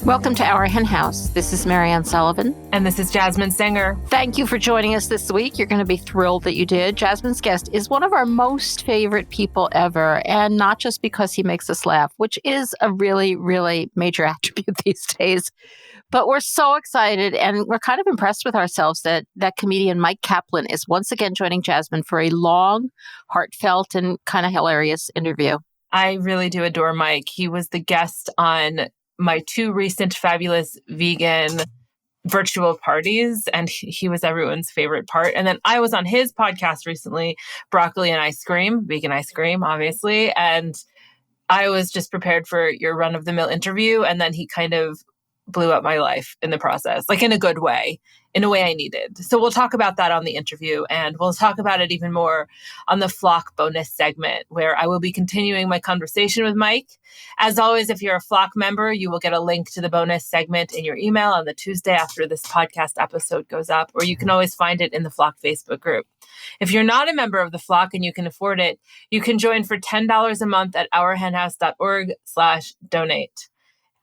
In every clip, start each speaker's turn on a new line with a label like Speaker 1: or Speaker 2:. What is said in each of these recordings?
Speaker 1: Welcome to Our Hen House. This is Marianne Sullivan.
Speaker 2: And this is Jasmine Singer.
Speaker 1: Thank you for joining us this week. You're going to be thrilled that you did. Jasmine's guest is one of our most favorite people ever, and not just because he makes us laugh, which is a really, really major attribute these days. But we're so excited, and we're kind of impressed with ourselves that comedian Myq Kaplan is once again joining Jasmine for a long, heartfelt, and kind of hilarious interview.
Speaker 2: I really do adore Myq. He was the guest on my two recent fabulous vegan virtual parties, and he was everyone's favorite part. And then I was on his podcast recently, Broccoli and Ice Cream, vegan ice cream, obviously. And I was just prepared for your run-of-the-mill interview, and then he kind of blew up my life in the process, like in a good way, in a way I needed. So we'll talk about that on the interview, and we'll talk about it even more on the Flock bonus segment, where I will be continuing my conversation with Myq. As always, if you're a Flock member, you will get a link to the bonus segment in your email on the Tuesday after this podcast episode goes up, or you can always find it in the Flock Facebook group. If you're not a member of the Flock and you can afford it, you can join for $10 a month at ourhenhouse.org/donate.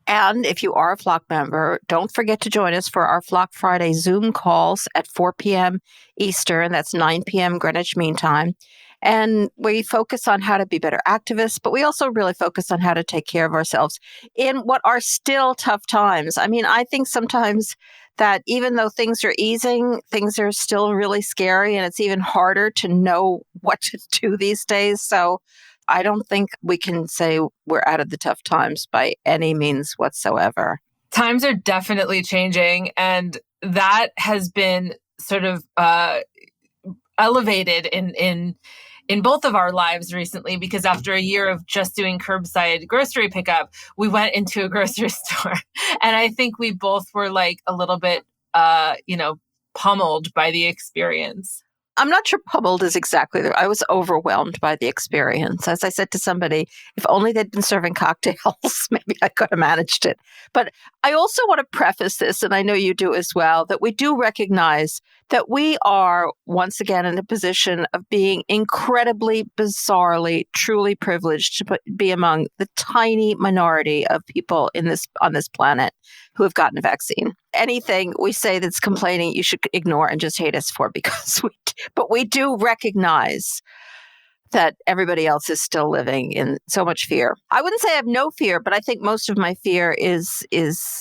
Speaker 1: And if you are a Flock member, don't forget to join us for our Flock Friday Zoom calls at 4 p.m. Eastern. That's 9 p.m. Greenwich Mean Time. And we focus on how to be better activists, but we also really focus on how to take care of ourselves in what are still tough times. I mean, I think sometimes that even though things are easing, things are still really scary, and it's even harder to know what to do these days. So I don't think we can say we're out of the tough times by any means whatsoever.
Speaker 2: Times are definitely changing, and that has been sort of elevated in both of our lives recently, because after a year of just doing curbside grocery pickup, we went into a grocery store. And I think we both were like a little bit, pummeled by the experience.
Speaker 1: I'm not sure pummeled is exactly I was overwhelmed by the experience. As I said to somebody, if only they'd been serving cocktails, maybe I could have managed it. But I also want to preface this, and I know you do as well, that we do recognize that we are once again in a position of being incredibly, bizarrely, truly privileged to be among the tiny minority of people on this planet who have gotten a vaccine. Anything we say that's complaining, you should ignore and just hate us for, because but we do recognize that everybody else is still living in so much fear. I wouldn't say I have no fear, but I think most of my fear is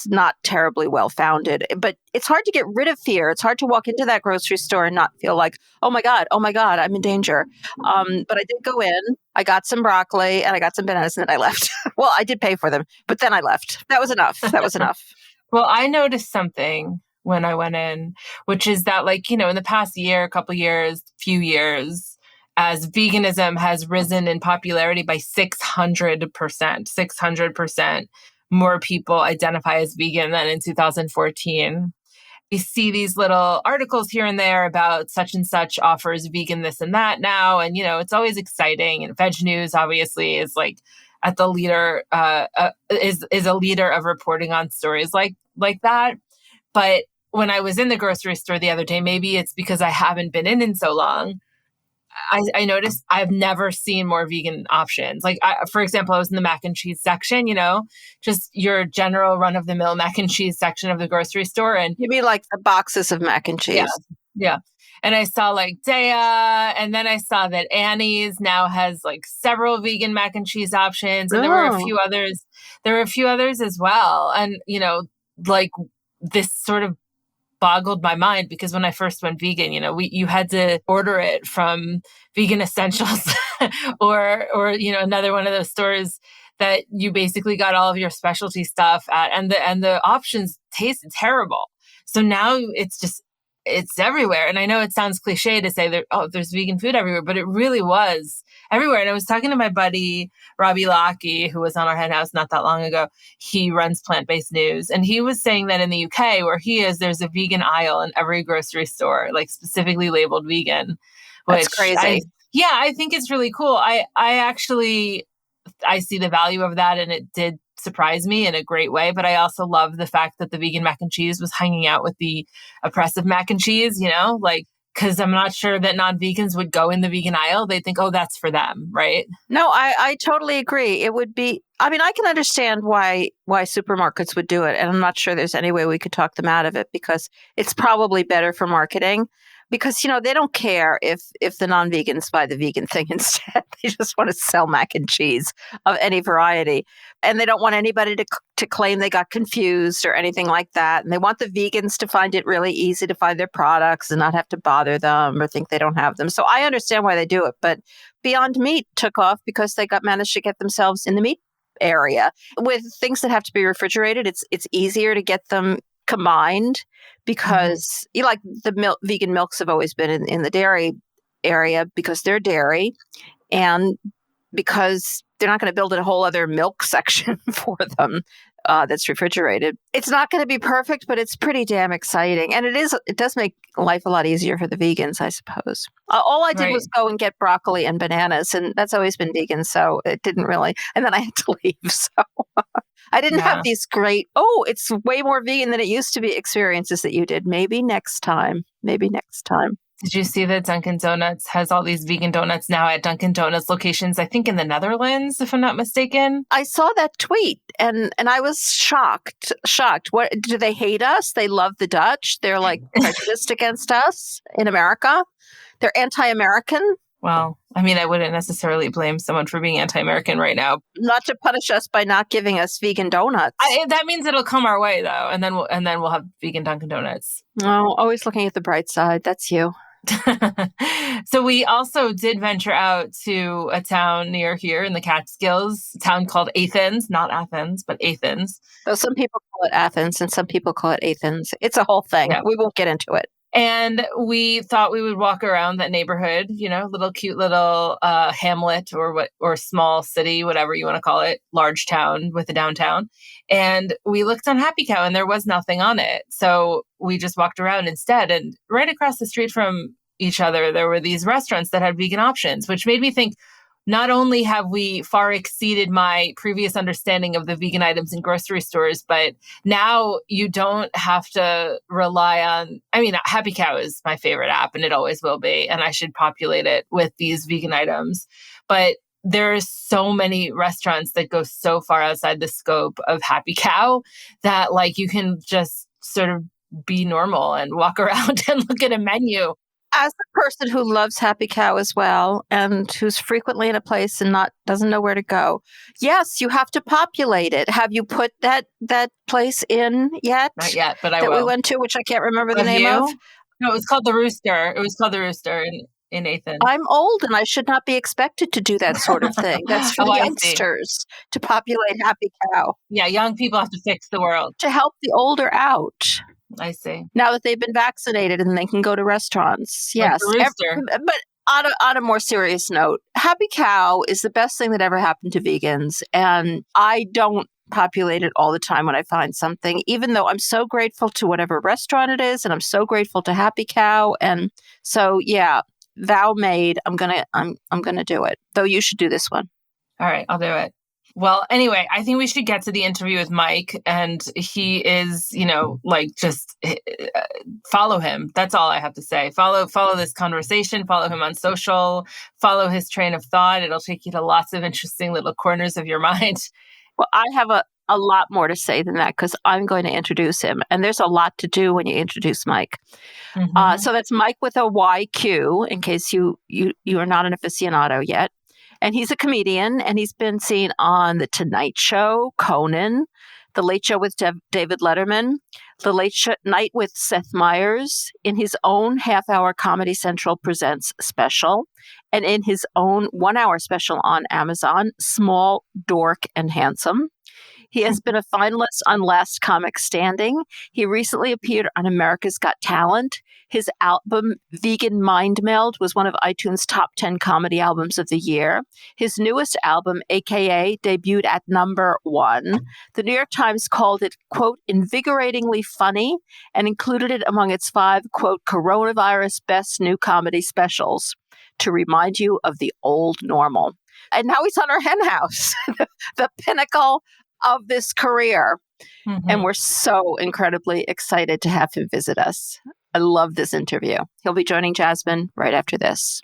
Speaker 1: not terribly well founded. But it's hard to get rid of fear. It's hard to walk into that grocery store and not feel like, oh my God, I'm in danger. But I did go in, I got some broccoli and I got some bananas, and then I left. Well, I did pay for them, but then I left. That was enough.
Speaker 2: Well, I noticed something when I went in, which is that, in the past year, few years, as veganism has risen in popularity by 600% more people identify as vegan than in 2014. We see these little articles here and there about such and such offers vegan this and that now. And, it's always exciting. And Veg News obviously is at the leader, is a leader of reporting on stories like that. But when I was in the grocery store the other day, maybe it's because I haven't been in so long, I noticed I've never seen more vegan options. For example, I was in the mac and cheese section, just your general run-of-the-mill mac and cheese section of the grocery store. And
Speaker 1: you mean like the boxes of mac and cheese?
Speaker 2: Yeah. And I saw Daya, and then I saw that Annie's now has several vegan mac and cheese options. And there were a few others. There were a few others as well. And, this sort of boggled my mind, because when I first went vegan, you had to order it from Vegan Essentials or another one of those stores that you basically got all of your specialty stuff at, and the options tasted terrible. So now it's everywhere. And I know it sounds cliche to say that, there's vegan food everywhere, but it really was everywhere. And I was talking to my buddy, Robbie Lockey, who was on our Hen House not that long ago. He runs Plant-Based News. And he was saying that in the UK, where he is, there's a vegan aisle in every grocery store, specifically labeled vegan.
Speaker 1: That's crazy.
Speaker 2: I think it's really cool. I see the value of that, and it did surprise me in a great way. But I also love the fact that the vegan mac and cheese was hanging out with the oppressive mac and cheese, because I'm not sure that non-vegans would go in the vegan aisle. They think, that's for them, right?
Speaker 1: No, I totally agree. It would be, I mean, I can understand why supermarkets would do it, and I'm not sure there's any way we could talk them out of it because it's probably better for marketing. Because they don't care if the non-vegans buy the vegan thing instead. They just want to sell mac and cheese of any variety, and they don't want anybody to claim they got confused or anything like that. And they want the vegans to find it really easy to find their products and not have to bother them or think they don't have them. So I understand why they do it, but Beyond Meat took off because they managed to get themselves in the meat area. With things that have to be refrigerated, it's easier to get them combined because like the vegan milks have always been in the dairy area because they're dairy and because they're not going to build a whole other milk section for them that's refrigerated. It's not going to be perfect, but it's pretty damn exciting. And it does make life a lot easier for the vegans, I suppose. All I did was go and get broccoli and bananas, and that's always been vegan, so it didn't really. And then I had to leave, so I didn't have these great, it's way more vegan than it used to be experiences that you did. Maybe next time.
Speaker 2: Did you see that Dunkin' Donuts has all these vegan donuts now at Dunkin' Donuts locations, I think in the Netherlands, if I'm not mistaken?
Speaker 1: I saw that tweet and I was shocked. What, do they hate us? They love the Dutch. They're like prejudiced against us in America. They're anti-American.
Speaker 2: Well, I mean, I wouldn't necessarily blame someone for being anti-American right now.
Speaker 1: Not to punish us by not giving us vegan donuts.
Speaker 2: That means it'll come our way, though, and then we'll have vegan Dunkin' Donuts.
Speaker 1: Oh, always looking at the bright side. That's you.
Speaker 2: So we also did venture out to a town near here in the Catskills, a town called Athens, not Athens, but Athens.
Speaker 1: So some people call it Athens and some people call it Athens. It's a whole thing. Yeah. We won't get into it.
Speaker 2: And we thought we would walk around that neighborhood, cute little hamlet or small city, whatever you want to call it, large town with a downtown. And we looked on Happy Cow and there was nothing on it. So we just walked around instead. And right across the street from each other, there were these restaurants that had vegan options, which made me think, not only have we far exceeded my previous understanding of the vegan items in grocery stores, but now you don't have to rely on, Happy Cow is my favorite app and it always will be, and I should populate it with these vegan items. But there's so many restaurants that go so far outside the scope of Happy Cow that you can just sort of be normal and walk around and look at a menu.
Speaker 1: As a person who loves Happy Cow as well, and who's frequently in a place and doesn't know where to go, yes, you have to populate it. Have you put that place in yet?
Speaker 2: Not yet, but I will.
Speaker 1: That we went to, which I can't remember the name of.
Speaker 2: No, it was called the Rooster. In Athens.
Speaker 1: I'm old and I should not be expected to do that sort of thing. That's for the youngsters to populate Happy Cow.
Speaker 2: Yeah, young people have to fix the world.
Speaker 1: To help the older out.
Speaker 2: I see.
Speaker 1: Now that they've been vaccinated and they can go to restaurants. Yes. But on a more serious note, Happy Cow is the best thing that ever happened to vegans. And I don't populate it all the time when I find something, even though I'm so grateful to whatever restaurant it is. And I'm so grateful to Happy Cow. And so, yeah, vow made, I'm gonna do it. Though you should do this one.
Speaker 2: All right, I'll do it. Well, anyway, I think we should get to the interview with Myq, and he is, just follow him. That's all I have to say. Follow this conversation, follow him on social, follow his train of thought. It'll take you to lots of interesting little corners of your mind.
Speaker 1: Well, I have a lot more to say than that because I'm going to introduce him. And there's a lot to do when you introduce Myq. Mm-hmm. So that's Myq with a YQ, in case you are not an aficionado yet. And he's a comedian, and he's been seen on The Tonight Show, Conan, The Late Show with David Letterman, The Late Night with Seth Meyers, in his own half-hour Comedy Central Presents special, and in his own one-hour special on Amazon, Small, Dork, and Handsome. He has been a finalist on Last Comic Standing. He recently appeared on America's Got Talent. His album, Vegan Mind Meld, was one of iTunes' top 10 comedy albums of the year. His newest album, AKA, debuted at number 1. The New York Times called it, quote, invigoratingly funny, and included it among its 5, quote, coronavirus best new comedy specials, to remind you of the old normal. And now he's on our Hen House, the pinnacle of this career. Mm-hmm. And we're so incredibly excited to have him visit us. I love this interview. He'll be joining Jasmine right after this.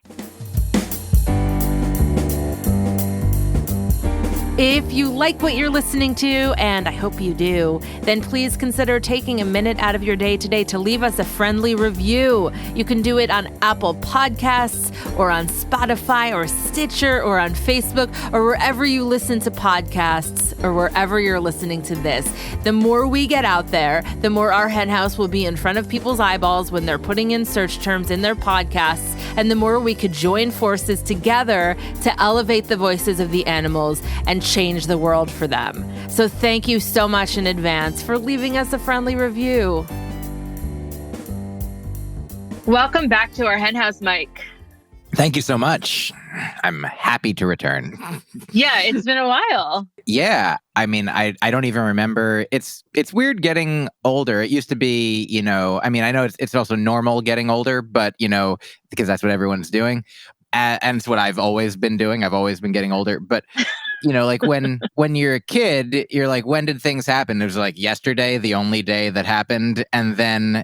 Speaker 2: If you like what you're listening to, and I hope you do, then please consider taking a minute out of your day today to leave us a friendly review. You can do it on Apple Podcasts or on Spotify or Stitcher or on Facebook or wherever you listen to podcasts or wherever you're listening to this. The more we get out there, the more our henhouse will be in front of people's eyeballs when they're putting in search terms in their podcasts, and the more we could join forces together to elevate the voices of the animals and change the world for them. So thank you so much in advance for leaving us a friendly review. Welcome back to our henhouse, Myq.
Speaker 3: Thank you so much. I'm happy to return.
Speaker 2: Yeah, it's been a while.
Speaker 3: Yeah. I mean, I don't even remember. It's weird getting older. It used to be, I know it's also normal getting older, but, because that's what everyone's doing. And it's what I've always been doing. I've always been getting older. But, like when you're a kid, you're like, when did things happen? It was like yesterday, the only day that happened. And then,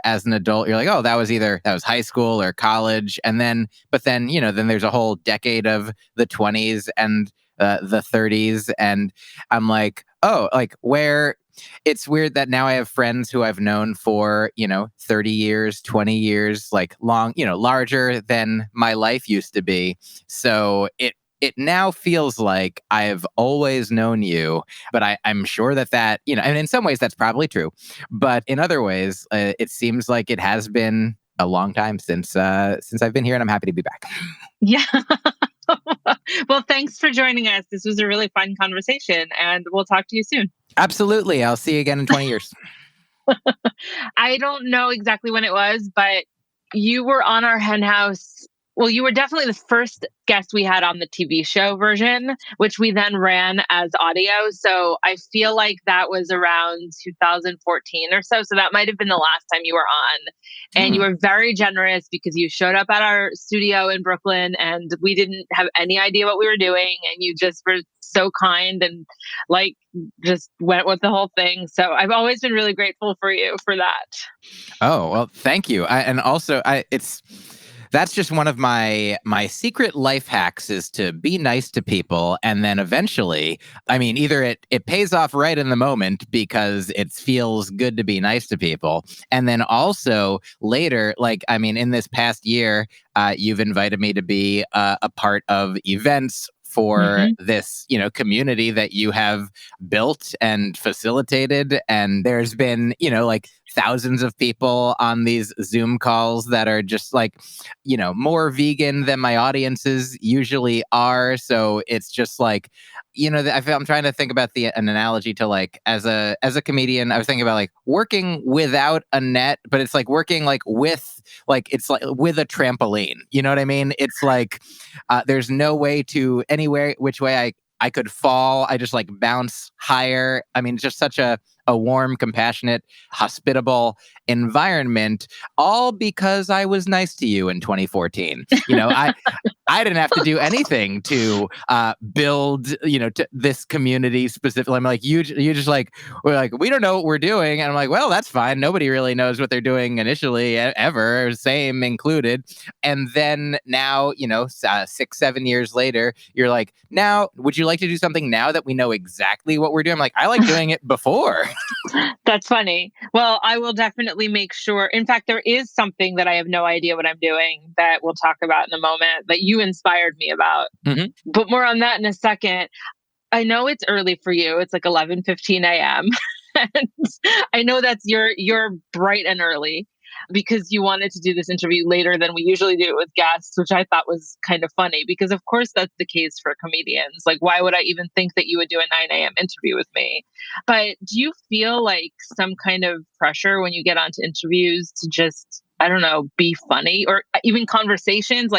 Speaker 3: as an adult, you're like, oh, that was high school or college. And then, then there's a whole decade of the 20s and the 30s. And I'm like, oh, like where... It's weird that now I have friends who I've known for, 30 years, 20 years, like long, larger than my life used to be. So it now feels like I've always known you, but I'm sure that, and in some ways that's probably true. But in other ways, it seems like it has been a long time since I've been here, and I'm happy to be back.
Speaker 2: Yeah. Well, thanks for joining us. This was a really fun conversation, and we'll talk to you soon.
Speaker 3: Absolutely. I'll see you again in 20 years.
Speaker 2: I don't know exactly when it was, but you were on our henhouse. Well, you were definitely the first guest we had on the TV show version, which we then ran as audio. So I feel like that was around 2014 or so. So that might have been the last time you were on. And you were very generous because you showed up at our studio in Brooklyn and we didn't have any idea what we were doing. And you just were so kind and just went with the whole thing. So I've always been really grateful for you for that.
Speaker 3: Oh, well, thank you. That's just one of my secret life hacks, is to be nice to people. And then eventually, either it pays off right in the moment because it feels good to be nice to people. And then also later, in this past year, you've invited me to be a part of events for this, community that you have built and facilitated. And there's been, thousands of people on these Zoom calls that are just more vegan than my audiences usually are. So it's just I'm trying to think about an analogy to as a comedian, I was thinking about working without a net, but it's working with with a trampoline. You know what I mean? It's there's no way to anywhere which way I could fall. I just bounce higher. It's just such a warm, compassionate, hospitable environment, all because I was nice to you in 2014. I didn't have to do anything to build, to this community specifically. I'm you just we're we don't know what we're doing. And I'm well, that's fine. Nobody really knows what they're doing initially, ever, same included. And then now, 6-7 years later, you're now, would you like to do something now that we know exactly what we're doing? I'm I like doing it before.
Speaker 2: That's funny. Well, I will definitely make sure. In fact, there is something that I have no idea what I'm doing that we'll talk about in a moment that you inspired me about. But more on that in a second. I know it's early for you. It's 11:15 a.m. And I know that's you're bright and early because you wanted to do this interview later than we usually do it with guests, which I thought was kind of funny because of course that's the case for comedians. Why would I even think that you would do a 9 a.m. interview with me? But do you feel some kind of pressure when you get onto interviews to just, I don't know, be funny, or even conversations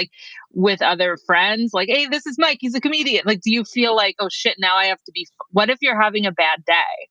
Speaker 2: with other friends? Hey, this is Myq, he's a comedian. Do you feel oh shit, now I have to be, what if you're having a bad day?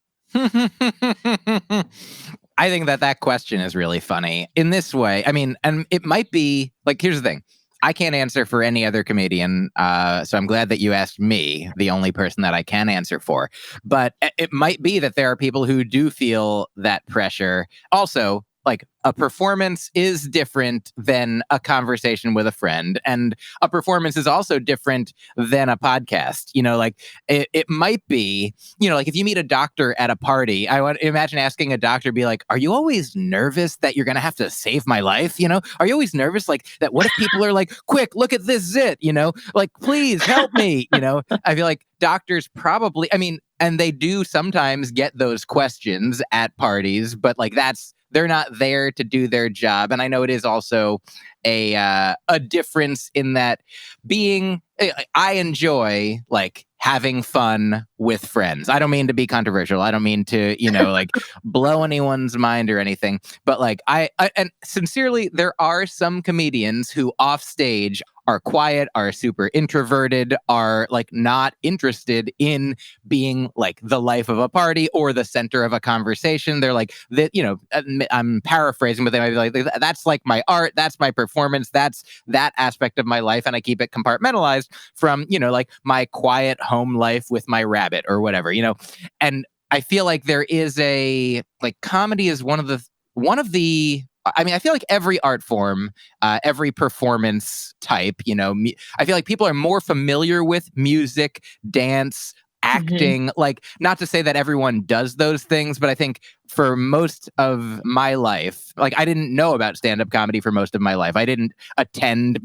Speaker 3: I think that question is really funny in this way. And it might be here's the thing. I can't answer for any other comedian. So I'm glad that you asked me, the only person that I can answer for. But it might be that there are people who do feel that pressure. Also, like a performance is different than a conversation with a friend, and a performance is also different than a podcast. Like it might be, like if you meet a doctor at a party, I want to imagine asking a doctor, be like, are you always nervous that you're going to have to save my life? Are you always nervous like that? What if people are like, quick, look at this zit, like, please help me, I feel like doctors probably, and they do sometimes get those questions at parties, but like they're not there to do their job. And I know it is also a difference in that I enjoy like having fun with friends. I don't mean to be controversial. I don't mean to, like blow anyone's mind or anything. But like and sincerely, there are some comedians who off stage are quiet, are super introverted, are like not interested in being like the life of a party or the center of a conversation. They're like that, I'm paraphrasing, but they might be like, that's like my art, that's my performance, that's that aspect of my life. And I keep it compartmentalized from, like my quiet home life with my rabbit or whatever, and I feel like there is comedy is one of the I feel like every art form, every performance type, I feel like people are more familiar with music, dance, acting, like not to say that everyone does those things, but I think for most of my life, like I didn't know about stand-up comedy for most of my life. I didn't attend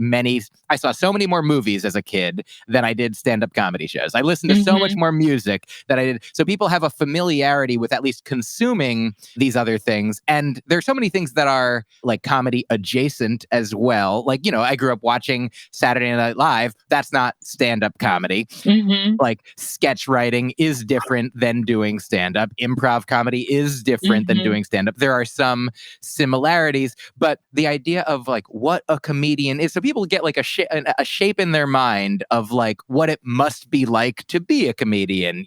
Speaker 3: I saw so many more movies as a kid than I did stand-up comedy shows. I listened to so much more music than I did. So people have a familiarity with at least consuming these other things. And there's so many things that are like comedy adjacent as well. Like, I grew up watching Saturday Night Live. That's not stand-up comedy. Like sketch writing is different than doing stand-up. Improv comedy is different than doing stand-up. There are some similarities, but the idea of like what a comedian is, so people get like a shape in their mind of like what it must be like to be a comedian,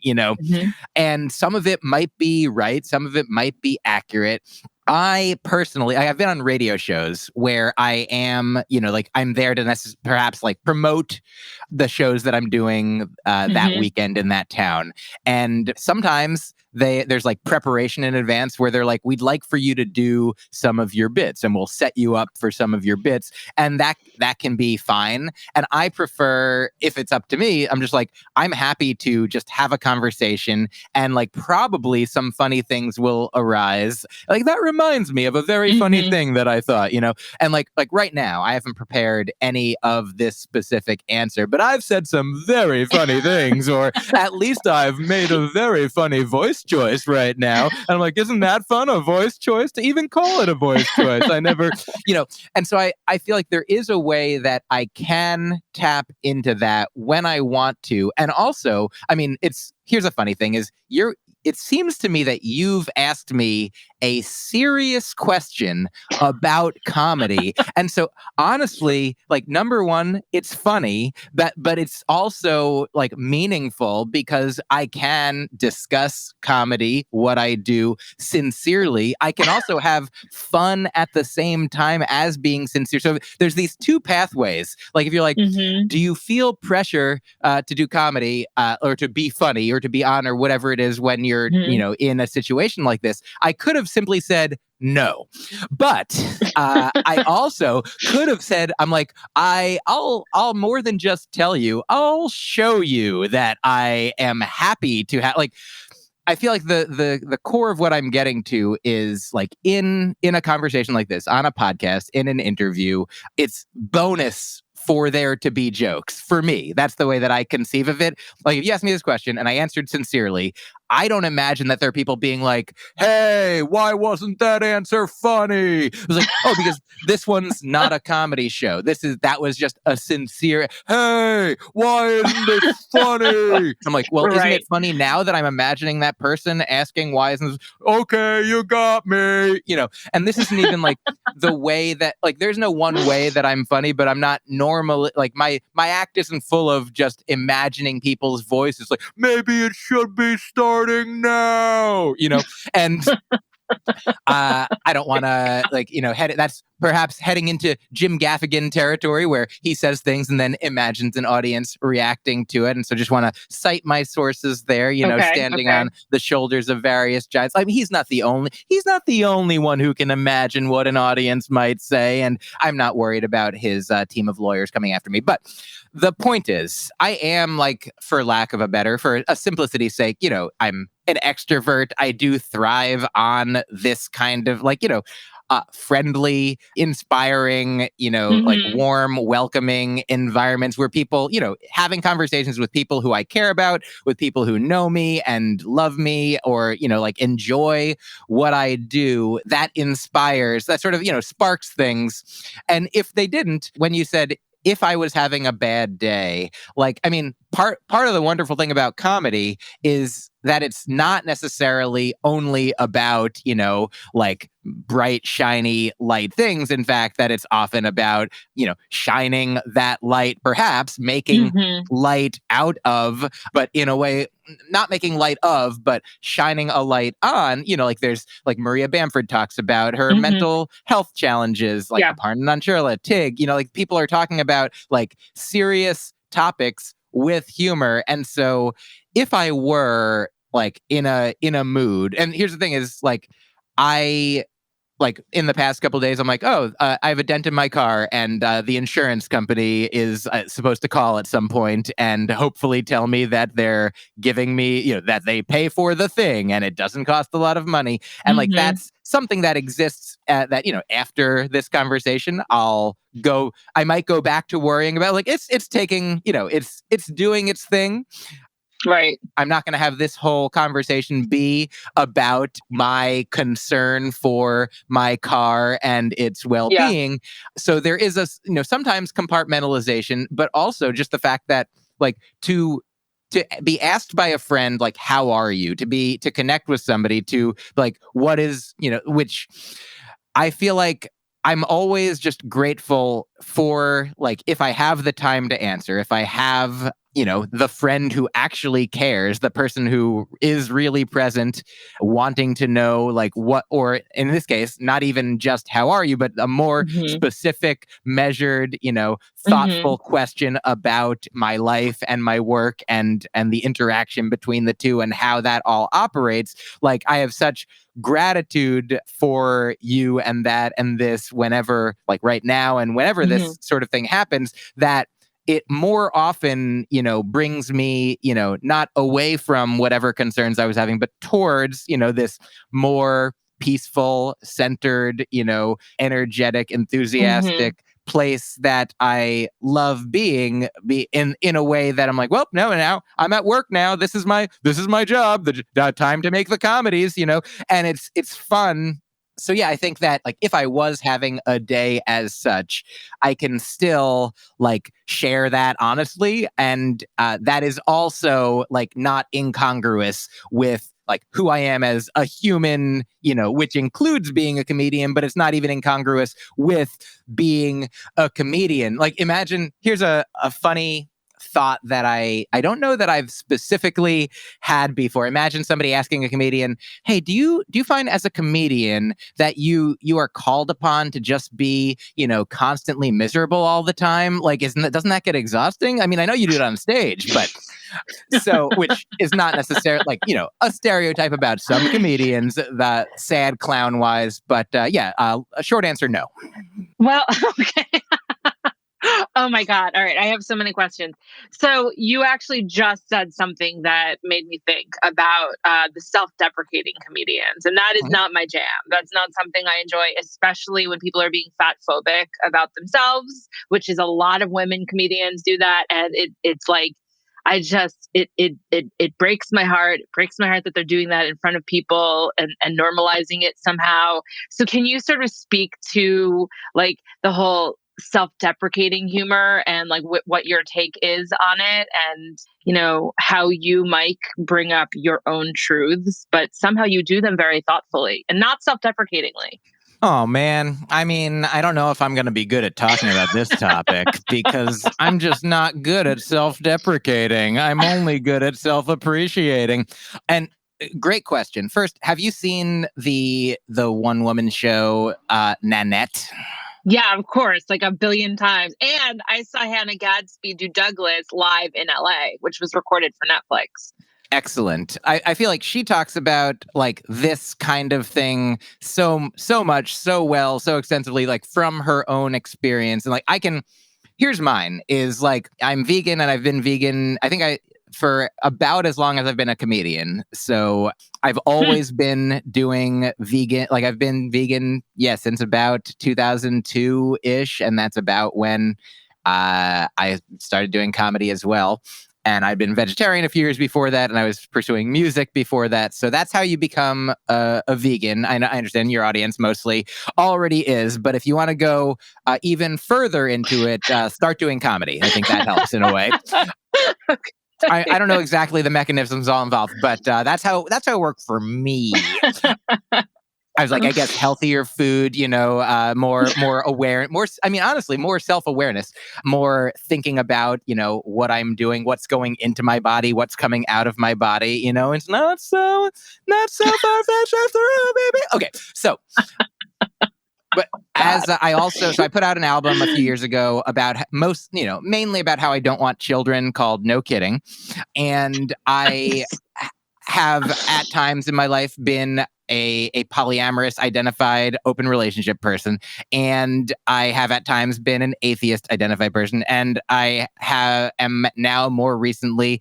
Speaker 3: and some of it might be right, some of it might be accurate. I personally, I've been on radio shows where I am, like I'm there to perhaps like promote the shows that I'm doing that weekend in that town. And sometimes there's like preparation in advance where they're like, we'd like for you to do some of your bits and we'll set you up for some of your bits. And that can be fine. And I prefer, if it's up to me, I'm just like, I'm happy to just have a conversation and like probably some funny things will arise. Like that reminds me of a very funny thing that I thought, and like right now I haven't prepared any of this specific answer, but I've said some very funny things, or at least I've made a very funny voice choice right now. And I'm like, isn't that fun? A voice choice? To even call it a voice choice. I never, and so I feel like there is a way that I can tap into that when I want to. And also, here's a funny thing is it seems to me that you've asked me a serious question about comedy. And so honestly, like number one, it's funny, but it's also like meaningful because I can discuss comedy, what I do sincerely. I can also have fun at the same time as being sincere. So there's these two pathways. Like if you're like, do you feel pressure to do comedy or to be funny or to be on or whatever it is when you're, in a situation like this, I could have simply said no. But I also could have said, I'm like, I'll more than just tell you, I'll show you that I am happy to have, like, I feel like the core of what I'm getting to is like in a conversation like this, on a podcast, in an interview, it's bonus for there to be jokes. For me, that's the way that I conceive of it. Like if you asked me this question and I answered sincerely, I don't imagine that there are people being like, hey, why wasn't that answer funny? It was like, oh, because this one's not a comedy show. That was just a sincere, hey, why isn't it funny? I'm like, well, isn't it funny now that I'm imagining that person asking why isn't it? Okay, you got me. And this isn't even like the way that, like, there's no one way that I'm funny, but I'm not normally, like, my act isn't full of just imagining people's voices. Like, maybe it should be starting now, and I don't want to that's perhaps heading into Jim Gaffigan territory where he says things and then imagines an audience reacting to it. And so just want to cite my sources there, standing on the shoulders of various giants. I mean, he's not the only one who can imagine what an audience might say. And I'm not worried about his team of lawyers coming after me. But the point is, I am for lack of a better, for a simplicity's sake, I'm an extrovert. I do thrive on this kind of friendly, inspiring, warm, welcoming environments where people, having conversations with people who I care about, with people who know me and love me, or, enjoy what I do, that inspires, that sort of, sparks things. And if they didn't, when you said, if I was having a bad day, part of the wonderful thing about comedy is that it's not necessarily only about, bright, shiny, light things. In fact, that it's often about, shining that light, perhaps making light out of, but in a way, not making light of, but shining a light on, there's Maria Bamford talks about her mental health challenges, Aparna Nancherla, Tig, people are talking about serious topics with humor. And so if I were in a mood, and here's the thing is I in the past couple of days, I'm I have a dent in my car, and the insurance company is supposed to call at some point and hopefully tell me that they're giving me, that they pay for the thing and it doesn't cost a lot of money. And that's something that exists that, after this conversation, I might go back to worrying about it's taking, it's doing its thing.
Speaker 2: Right.
Speaker 3: I'm not going to have this whole conversation be about my concern for my car and its well-being. So there is sometimes compartmentalization, but also just the fact that to be asked by a friend, how are you? To connect with somebody, to what is, which I feel like I'm always just grateful for, if I have the time to answer, if I have, the friend who actually cares, the person who is really present, wanting to know what, or in this case, not even just how are you, but a more specific, measured, thoughtful question about my life and my work and the interaction between the two and how that all operates. I have such gratitude for you and that and this whenever, right now, and whenever this sort of thing happens, that it more often, brings me, not away from whatever concerns I was having, but towards, this more peaceful, centered, energetic, enthusiastic place that I love being in a way that I'm well, no, now I'm at work now. This is my job. The time to make the comedies, and it's fun. So yeah, I think that if I was having a day as such, I can still share that honestly, and that is also not incongruous with who I am as a human, which includes being a comedian, but it's not even incongruous with being a comedian. Imagine, here's a funny thought that I don't know that I've specifically had before. Imagine somebody asking a comedian, "Hey, do you find as a comedian that you are called upon to just be, constantly miserable all the time? Doesn't that get exhausting? I mean, I know you do it on stage, but so, which is not necessarily a stereotype about some comedians, that sad clown wise, but a short answer, no."
Speaker 2: Well, okay. Oh my God. All right. I have so many questions. So you actually just said something that made me think about the self-deprecating comedians. And that is not my jam. That's not something I enjoy, especially when people are being fat phobic about themselves, which is a lot of women comedians do that. And it's it breaks my heart. It breaks my heart that they're doing that in front of people and normalizing it somehow. So can you sort of speak to the whole self-deprecating humor and what your take is on it, and how you might bring up your own truths, but somehow you do them very thoughtfully and not self-deprecatingly?
Speaker 3: Oh man, I mean, I don't know if I'm going to be good at talking about this topic because I'm just not good at self-deprecating. I'm only good at self-appreciating. And great question. First, have you seen the one woman show Nanette?
Speaker 2: Yeah, of course, like a billion times. And I saw Hannah Gadsby do Douglas live in LA, which was recorded for Netflix.
Speaker 3: Excellent. I feel like she talks about like this kind of thing so much, so well, so extensively, like from her own experience. And like here's mine is like I'm vegan and I've been vegan. I think for about as long as I've been a comedian. So I've always been doing vegan. Like I've been vegan, since about 2002-ish. And that's about when I started doing comedy as well. And I'd been vegetarian a few years before that, and I was pursuing music before that. So that's how you become a vegan. I understand your audience mostly already is, but if you want to go even further into it, start doing comedy. I think that helps in a way.
Speaker 2: Okay.
Speaker 3: I don't know exactly the mechanisms all involved, but that's how it worked for me. I was like, I guess healthier food, more aware, honestly, more self-awareness, more thinking about, what I'm doing, what's going into my body, what's coming out of my body, it's not so far-fetched after all, baby. Okay, so, but so I put out an album a few years ago about mainly about how I don't want children called No Kidding. And I have at times in my life been a polyamorous identified open relationship person, and I have at times been an atheist identified person, and I am now more recently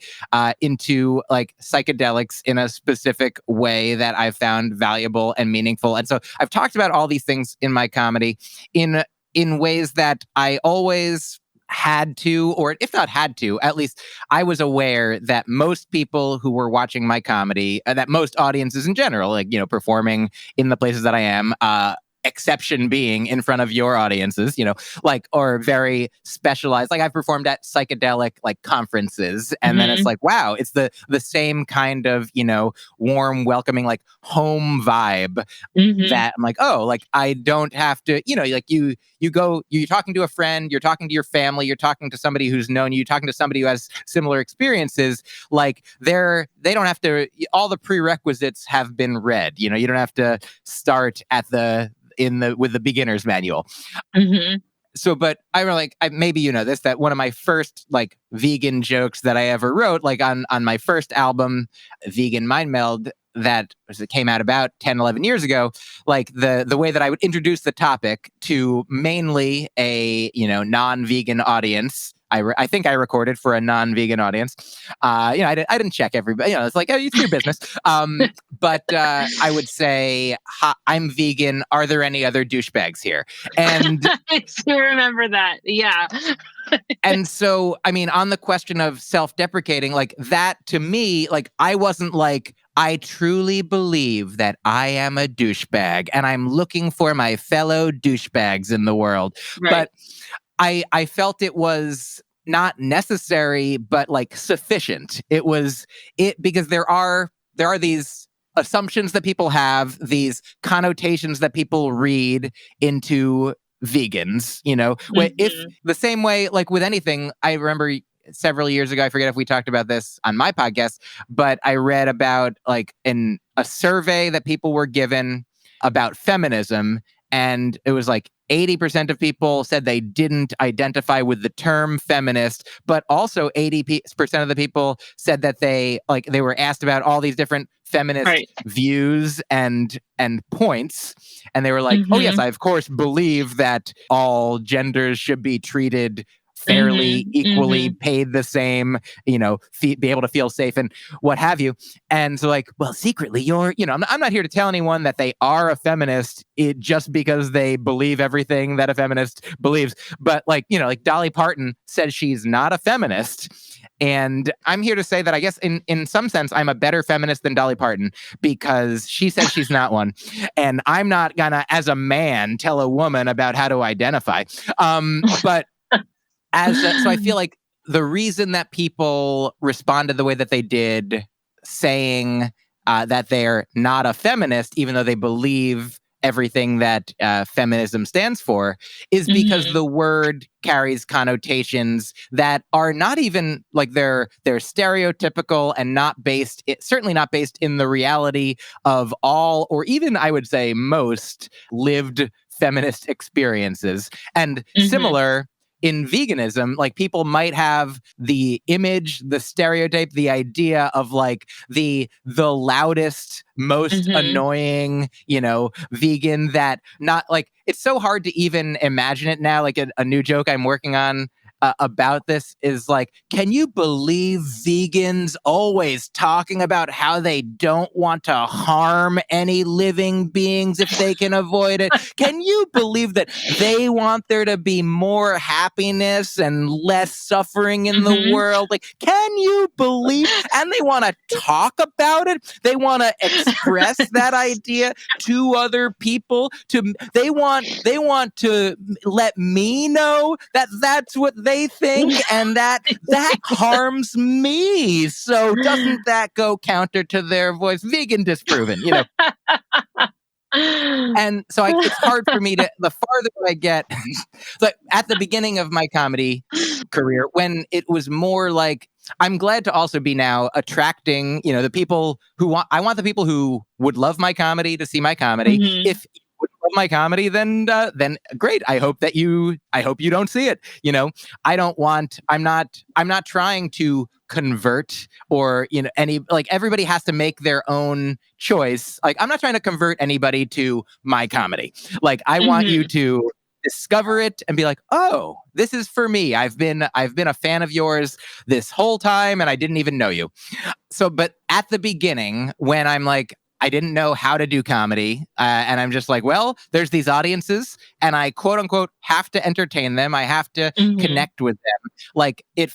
Speaker 3: into like psychedelics in a specific way that I've found valuable and meaningful. And so I've talked about all these things in my comedy in ways that I always had to, or if not had to, at least I was aware that most people who were watching my comedy, that most audiences in general, like, performing in the places that I am, exception being in front of your audiences, like, or very specialized. Like I've performed at psychedelic like conferences, and then it's like, wow, it's the same kind of, warm, welcoming, like home vibe that I'm like, oh, like I don't have to, like you're talking to a friend, you're talking to your family, you're talking to somebody who's known you, you're talking to somebody who has similar experiences. Like they don't have to, all the prerequisites have been read, you don't have to start at with the beginner's manual. So, but maybe this, that one of my first like vegan jokes that I ever wrote, like on my first album, Vegan Mind Meld, that came out about 10, 11 years ago, like the way that I would introduce the topic to mainly a, non-vegan audience. I think I recorded for a non-vegan audience. I didn't check everybody. It's like, oh, it's your business. But I would say, I'm vegan. Are there any other douchebags here? And
Speaker 2: I still remember that. Yeah.
Speaker 3: And so, on the question of self-deprecating, like that to me, like I wasn't like, I truly believe that I am a douchebag and I'm looking for my fellow douchebags in the world.
Speaker 2: Right.
Speaker 3: But I felt it was not necessary, but like sufficient. Because there are these assumptions that people have, these connotations that people read into vegans, if the same way, like with anything, I remember several years ago, I forget if we talked about this on my podcast, but I read about like a survey that people were given about feminism. And it was like 80% of people said they didn't identify with the term feminist, but also 80% of the people said that they were asked about all these different feminist views and points. And they were like, oh yes, I of course believe that all genders should be treated fairly, equally, paid the same, be able to feel safe and what have you. And so like, well, secretly you're, I'm not here to tell anyone that they are a feminist just because they believe everything that a feminist believes. But like, like Dolly Parton said she's not a feminist. And I'm here to say that I guess in some sense, I'm a better feminist than Dolly Parton because she says she's not one. And I'm not gonna, as a man, tell a woman about how to identify. But so I feel like the reason that people responded the way that they did, saying that they're not a feminist, even though they believe everything that feminism stands for, is because the word carries connotations that are not even like they're stereotypical and certainly not based in the reality of all, or even I would say most lived feminist experiences. And similar in veganism, like people might have the image, the stereotype, the idea of like the loudest, most annoying, vegan that not like, it's so hard to even imagine it now. Like a new joke I'm working on about this is like, can you believe vegans always talking about how they don't want to harm any living beings if they can avoid it? Can you believe that they want there to be more happiness and less suffering in the world? Like, can you believe? And they want to talk about it. They want to express that idea to other people. They want to let me know that that's what they think, and that harms me. So doesn't that go counter to their voice? Vegan disproven, And so it's hard for me to, the farther I get, like at the beginning of my comedy career, when it was more like, I'm glad to also be now attracting, the people who I want the people who would love my comedy to see my comedy. If you would love my comedy, then great. I hope you don't see it. I'm not trying to convert or, everybody has to make their own choice. Like, I'm not trying to convert anybody to my comedy. Like, I want you to discover it and be like, oh, this is for me. I've been a fan of yours this whole time and I didn't even know you. So, but at the beginning, when I'm like, I didn't know how to do comedy, and I'm just like, well, there's these audiences and I quote unquote have to entertain them. I have to connect with them. Like it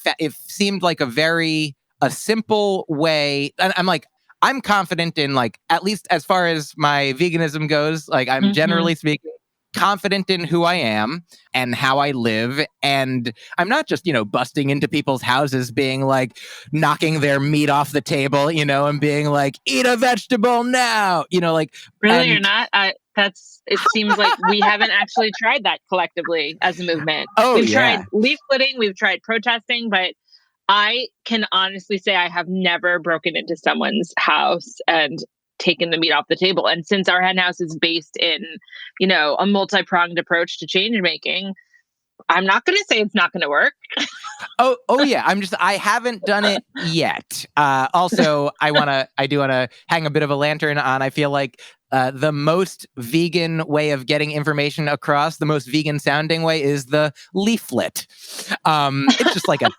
Speaker 3: seemed like a simple way. And I'm like, I'm confident in, like, at least as far as my veganism goes, like I'm generally speaking confident in who I am and how I live. And I'm not just, busting into people's houses being like knocking their meat off the table, and being like, eat a vegetable now, like.
Speaker 4: Really or not? It seems like we haven't actually tried that collectively as a movement. We've tried leafleting, we've tried protesting, but I can honestly say I have never broken into someone's house and taken the meat off the table. And since our hen house is based in, a multi-pronged approach to change making, I'm not going to say it's not going to work.
Speaker 3: Oh yeah. I haven't done it yet. Also, I do want to hang a bit of a lantern on. I feel like the most vegan way of getting information across, the most vegan sounding way, is the leaflet. It's just like a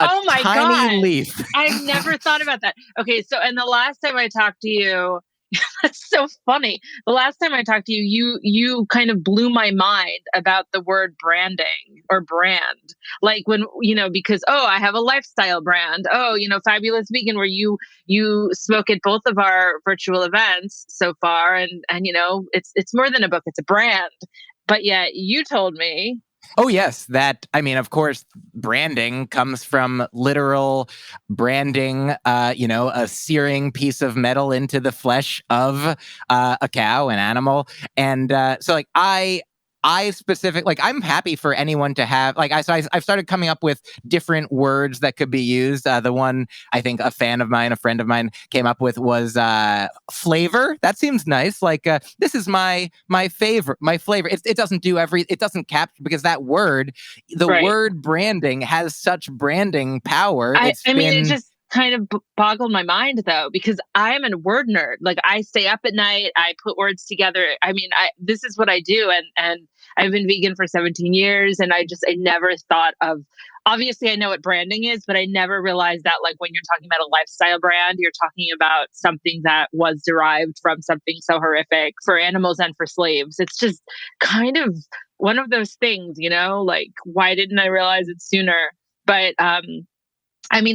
Speaker 4: oh my
Speaker 3: tiny
Speaker 4: God.
Speaker 3: leaf.
Speaker 4: I've never thought about that. Okay, so and the last time I talked to you, that's so funny. The last time I talked to you, you kind of blew my mind about the word branding or brand. Like when, because, I have a lifestyle brand. Fabulous Vegan, where you spoke at both of our virtual events so far. And it's more than a book, it's a brand. But yet you told me.
Speaker 3: Oh, yes. Of course, branding comes from literal branding, a searing piece of metal into the flesh of a cow, an animal. And so like I'm happy for anyone to have, I've started coming up with different words that could be used. The one I think a friend of mine came up with was flavor. That seems nice. Like this is my flavor. It doesn't do it doesn't capture, because that word, word branding has such branding power.
Speaker 4: It just kind of boggled my mind though, because I am a word nerd. Like I stay up at night, I put words together. This is what I do. And I've been vegan for 17 years and I never thought of, obviously I know what branding is, but I never realized that like when you're talking about a lifestyle brand, you're talking about something that was derived from something so horrific for animals and for slaves. It's just kind of one of those things, like why didn't I realize it sooner? But,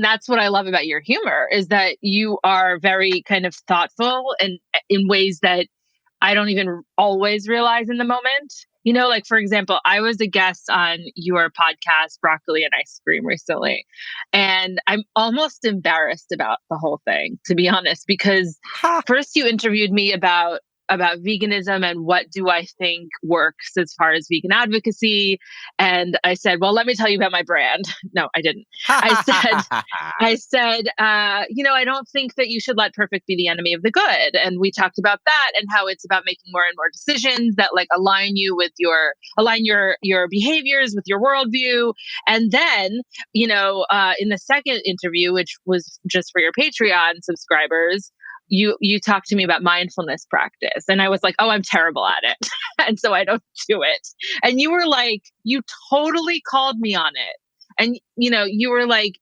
Speaker 4: that's what I love about your humor, is that you are very kind of thoughtful and in ways that I don't even always realize in the moment. Like, for example, I was a guest on your podcast, Broccoli and Ice Cream, recently. And I'm almost embarrassed about the whole thing, to be honest, because first you interviewed me about about veganism and what do I think works as far as vegan advocacy. And I said, well, let me tell you about my brand. No, I didn't. I don't think that you should let perfect be the enemy of the good. And we talked about that and how it's about making more and more decisions that like align your behaviors with your worldview. And then, in the second interview, which was just for your Patreon subscribers, you talked to me about mindfulness practice. And I was like, oh, I'm terrible at it. And so I don't do it. And you were like, you totally called me on it. And, you were like,